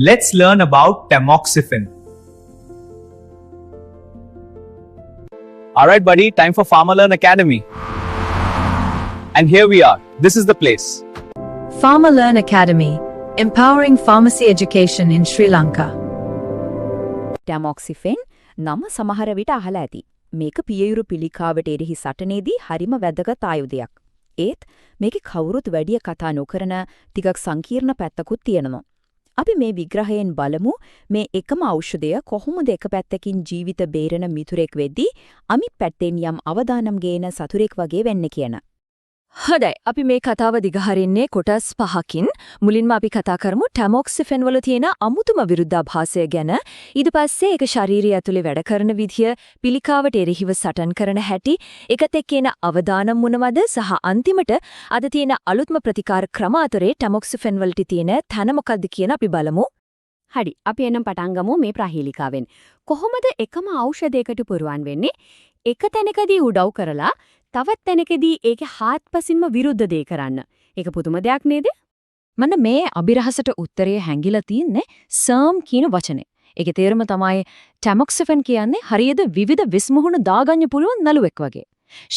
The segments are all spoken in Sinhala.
Let's learn about tamoxifen. Alright, buddy, time for PharmaLearn Academy. And here we are. This is the place. PharmaLearn Academy, empowering pharmacy education in Sri Lanka. ටැමොක්සිෆෙන් නම සමහර විට අහලා ඇති. මේක පියයුරු පිළිකාවට එරෙහි සටනේදී හරිම වැදගත් ආයුධයක්. ඒත් මේකේ කවුරුත් වැඩි කතා නොකරන ටිකක් සංකීර්ණ පැත්තකුත් තියෙනවා. අපි මේ විග්‍රහයෙන් බලමු මේ එකම ඖෂධය කොහොමද එක පැත්තකින් ජීවිත බේරන මිතුරෙක් වෙද්දී අනිත් පැත්තෙන් යම් අවදානම් ගේන සතුරෙක් වගේ වෙන්නේ කියන. හොඳයි, අපි මේ කතාව දිගහරින්නේ කොටස් 5කින්. මුලින්ම අපි කතා කරමු ටැමොක්සිෆෙන් වල තියෙන අමුතුම විරුද්ධාභාසය ගැන. ඊට පස්සේ ඒක ශාරීරිය ඇතුලේ වැඩ කරන විදිය, පිළිකාවට එරෙහිව සටන් කරන හැටි, ඒකත් එක්ක එන අවදානම් මොනවද සහ අන්තිමට අද තියෙන අලුත්ම ප්‍රතිකාර ක්‍රම අතරේ ටැමොක්සිෆෙන් වලට තියෙන තන මොකක්ද කියන අපි බලමු. හරි, අපි එනම් පටන් ගමු මේ ප්‍රහීලිකාවෙන්. කොහොමද එකම ඖෂධයකට පුරුවන් වෙන්නේ? එක තැනකදී උදව් කරලා තවත් තැනකදී ඒකේ හාත්පසින්ම විරුද්ධ දේ කරන්න. ඒක පුදුම දෙයක් නේද? මන්න මේ අභිරහසට උත්තරය හැංගිලා තින්නේ සර්ම් කියන වචනේ. ඒකේ තේරුම තමයි ටැමොක්සිෆෙන් කියන්නේ හරියට විවිධ විස්මුහුණු දාගන්න පුළුවන් නළුවෙක් වගේ.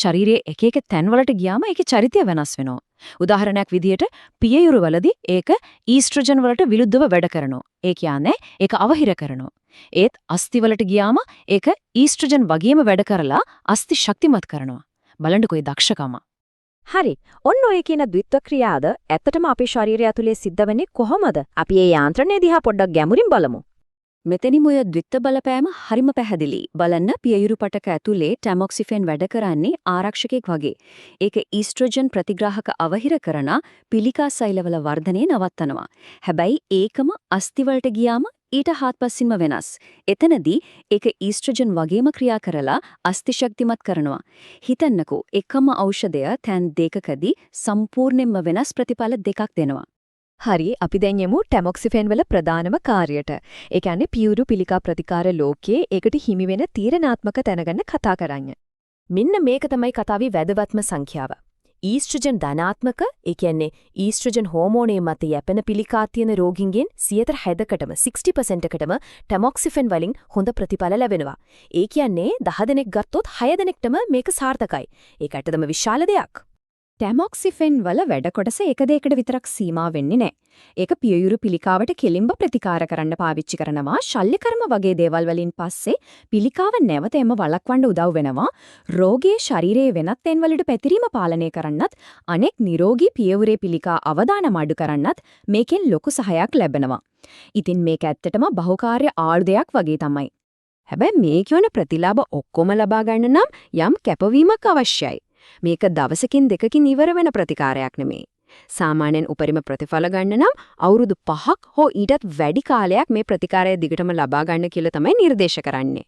ශරීරයේ එක එක තැන්වලට ගියාම ඒකේ චරිතය වෙනස් වෙනවා. උදාහරණයක් විදිහට පියයුරු වලදී ඒක ඊස්ට්‍රොජන් වලට විරුද්ධව වැඩ කරනවා. ඒ කියන්නේ ඒක අවහිර කරනවා. ඒත් අස්ථි වලට ගියාම ඒක ඊස්ට්‍රොජන් වගේම වැඩ කරලා අස්ථි ශක්තිමත් කරනවා. බලන්නකෝ ඒ දක්ෂකම. හරි. ඔන්න ඔය කියන ද්විත්ව ක්‍රියාද ඇත්තටම අපේ ශරීරය ඇතුලේ සිද්ධ වෙන්නේ කොහොමද? අපි මේ යාන්ත්‍රණය දිහා පොඩ්ඩක් ගැඹුරින් බලමු. මෙතනින් ඔය ද්විත්ව බලපෑම හරිම පැහැදිලි. බලන්න පියයුරු පටක ඇතුලේ ටැමොක්සිෆෙන් වැඩ කරන්නේ ආරක්ෂකෙක් වගේ. ඒක ඊස්ට්‍රොජන් ප්‍රතිග්‍රාහක අවහිර කරන පිළිකා සෛලවල වර්ධනය නවත්තනවා. හැබැයි ඒකම අස්ථි වලට ගියාම ඊට හාත්පසින්ම වෙනස්. එතනදී ඒක ඊස්ට්‍රොජන් වගේම ක්‍රියා කරලා අස්ථි ශක්තිමත් කරනවා. හිතන්නකෝ එකම ඖෂධය තැන් දෙකකදී සම්පූර්ණයෙන්ම වෙනස් ප්‍රතිඵල දෙකක් දෙනවා. හරි, අපි දැන් යමු ටැමොක්සිෆෙන් වල ප්‍රධානම කාර්යයට. ඒ කියන්නේ පියුරු පිළිකා ප්‍රතිකාර ලෝකයේ ඒකට හිමි වෙන තීරණාත්මක තැන ගැන කතා කරන්නේ. මෙන්න මේක තමයි කතාවේ වැදගත්ම සංඛ්‍යාව. ඊස්ට්‍රොජන් ධනාත්මක, ඒ කියන්නේ ඊස්ට්‍රොජන් හෝමෝනයේ මත යැපෙන පිළිකා තියෙන රෝගීන්ගෙන් 60%කටම 60%කටම ටැමොක්සිෆෙන් වලින් හොඳ ප්‍රතිඵල ලැබෙනවා. ඒ කියන්නේ 10 දෙනෙක් ගත්තොත් 6 දෙනෙක්ටම මේක සාර්ථකයි. ඒක ඇත්තටම විශාල දෙයක්. ටැමොක්සිෆෙන් වල වැඩ කොටස එක දෙයකට විතරක් සීමා වෙන්නේ නැහැ. ඒක පියයුරු පිළිකාවට කෙලින්ම ප්‍රතිකාර කරන්න පාවිච්චි කරනවා. ශල්‍යකර්ම වගේ දේවල් වලින් පස්සේ පිළිකාව නැවත එම වළක්වන්න උදව් වෙනවා. රෝගයේ ශරීරයේ වෙනත් තැන්වලට පැතිරීම පාලනය කරන්නත් අනෙක් නිරෝගී පියවරේ පිළිකා අවදානම් අඩු කරන්නත් මේකෙන් ලොකු සහයක් ලැබෙනවා. ඉතින් මේක ඇත්තටම බහුකාර්ය ආයුධයක් වගේ තමයි. හැබැයි මේ කියන ප්‍රතිලාභ ඔක්කොම ලබා ගන්න නම් යම් කැපවීමක් අවශ්‍යයි. මේක දවසකින් දෙකකින් ඉවර වෙන ප්‍රතිකාරයක් නෙමෙයි. සාමාන්‍යයෙන් උපරිම ප්‍රතිඵල ගන්න නම් අවුරුදු 5ක් හෝ ඊටත් වැඩි කාලයක් මේ ප්‍රතිකාරය දිගටම ලබා ගන්න කියලා තමයි නිර්දේශ කරන්නේ.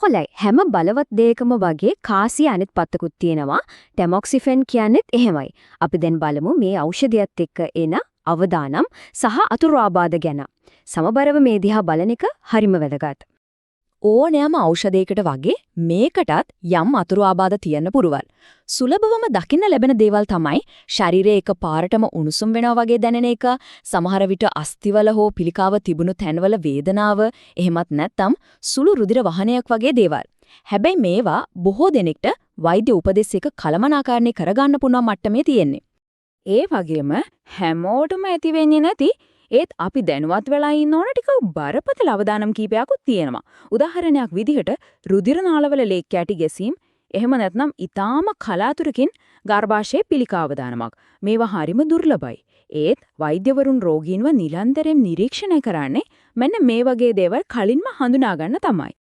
හොඳයි, හැම බලවත් දෙයකම වගේ කාසිය අනිත් පැත්තකුත් තියෙනවා. ටැමොක්සිෆෙන් කියන්නේත් එහෙමයි. අපි දැන් බලමු මේ ඖෂධයත් එක්ක එන අවදානම් සහ අතුරු ආබාධ ගැන. සමබරව මේ දිහා බලන එක හරිම වැදගත්. ඕනෑම ඖෂධයකට වගේ මේකටත් යම් අතුරු ආබාධ තියෙන්න පුරුවල්. සුලභවම දකින්න ලැබෙන දේවල් තමයි ශරීරයේ එක පාරටම උණුසුම් වෙනවා වගේ දැනෙන එක, සමහර විට අස්තිවල හෝ පිළිකාව තිබුණු තැන්වල වේදනාව, එහෙමත් නැත්නම් සුළු රුධිර වහනයක් වගේ දේවල්. හැබැයි මේවා බොහෝ දෙනෙක්ට වෛද්‍ය උපදෙස් එක කළමනාකරණය කරගන්න පුළුවන් මට්ටමේ තියෙන්නේ. ඒ වගේම හැමෝටම ඇති වෙන්නේ නැති ඒත් අපි දැනුවත් වෙලා ඉන්න ඕන ටික බරපතල අවදානම් කීපයක්ත් තියෙනවා. උදාහරණයක් විදිහට රුධිර නාලවල ලේක් කැටි ගැසීම්, එහෙම නැත්නම් ඊටාම කලාතුරකින් ගර්භාෂයේ පිළිකා අවදානමක්. මේවා හරිම දුර්ලභයි. ඒත් වෛද්‍යවරුන් රෝගීන්ව නිරන්තරයෙන් නිරීක්ෂණය කරන්නේ මෙන්න මේ වගේ දේවල් කලින්ම හඳුනා ගන්න තමයි.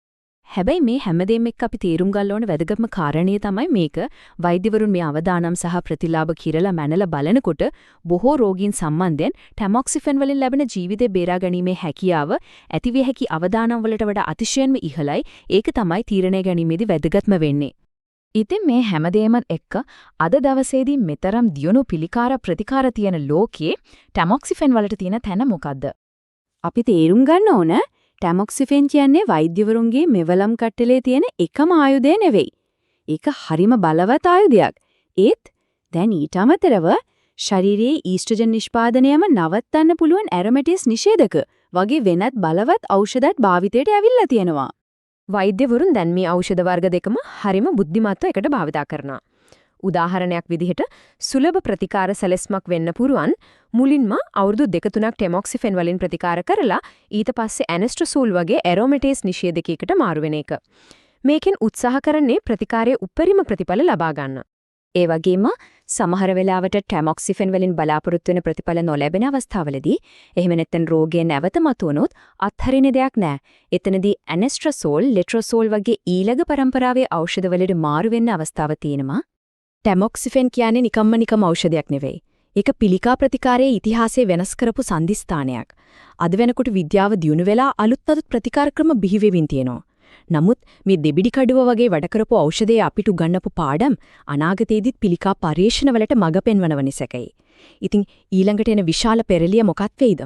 හැබැයි මේ හැමදේම එක්ක අපි තේරුම් ගන්න ඕන වැදගත්ම කාරණේ තමයි මේක. වෛද්‍යවරුන් මේ අවදානම් සහ ප්‍රතිලාභ කිරලා මැනලා බලනකොට බොහෝ රෝගීන් සම්බන්ධයෙන් ටැමොක්සිෆෙන් වලින් ලැබෙන ජීවිතේ බේරා ගැනීමේ හැකියාව ඇතිවිය හැකි අවදානම් වලට වඩා අතිශයින්ම ඉහළයි. ඒක තමයි තීරණය ගැනීමේදී වැදගත්ම වෙන්නේ. ඉතින් මේ හැමදේම එක්ක අද දවසේදී මෙතරම් දියුණු පිළිකාර ප්‍රතිකාර තියෙන ලෝකයේ ටැමොක්සිෆෙන් වලට තියෙන තැන මොකද්ද? අපි තේරුම් ගන්න ඕන ටැමොක්සිෆෙන් කියන්නේ වෛද්‍යවරුන්ගේ මෙවලම් කට්ටලේ තියෙන එකම ආයුධය නෙවෙයි. ඒක හරිම බලවත් ආයුධයක්. ඒත් දැන් ඊට අමතරව ශරීරයේ ඊස්ට්‍රොජන් නිෂ්පාදනයම නවත්තන්න පුළුවන් ඇරොමැටිස් නිෂේධක වගේ වෙනත් බලවත් ඖෂධත් භාවිතයට ඇවිල්ලා තියෙනවා. වෛද්‍යවරුන් දැන් මේ ඖෂධ වර්ග දෙකම හරිම බුද්ධිමත්ව එකට භාවිතා කරනවා. උදාහරණයක් විදිහට සුලභ ප්‍රතිකාර සැලැස්මක් වෙන්න පුරුවන් මුලින්ම අවුරුදු 2-3ක් ටෙමොක්සිෆෙන් වලින් ප්‍රතිකාර කරලා ඊට පස්සේ ඇනස්ට්‍රසෝල් වගේ ඇරෝමැටේස් නිෂේධකයකට මාරු වෙන එක. මේකෙන් උත්සාහ කරන්නේ ප්‍රතිකාරයේ උපරිම ප්‍රතිඵල ලබා ගන්න. ඒ වගේම සමහර වෙලාවට ටැමොක්සිෆෙන් වලින් බලාපොරොත්තු වෙන ප්‍රතිඵල නොලැබෙන අවස්ථාවලදී එහෙම නැත්නම් රෝගය නැවත මතුවනොත් අත්හරින දෙයක් නැහැ. එතනදී ඇනස්ට්‍රසෝල්, ලෙට්‍රොසෝල් වගේ ඊළඟ පරම්පරාවේ ඖෂධ වලට මාරු වෙන්න අවස්ථාවක් තියෙනවා. ටැමොක්සිෆෙන් කියන්නේ නිකම්ම ඖෂධයක් නෙවෙයි. ඒක පිළිකා ප්‍රතිකාරයේ ඉතිහාසයේ වෙනස් කරපු සම්දිස්ථානයක්. අද වෙනකොට විද්‍යාව දියුණු වෙලා අලුත් ප්‍රතිකාර ක්‍රම බිහි වෙමින් තියෙනවා. නමුත් මේ දෙබිඩි කඩුව වගේ වැඩ කරපු ඖෂධයේ අපිට උගන්වපු පාඩම් අනාගතයේදීත් පිළිකා පරීක්ෂණවලට මඟ පෙන්වනව නිසකයි. ඉතින් ඊළඟට එන විශාල පෙරලිය මොකක් වෙයිද?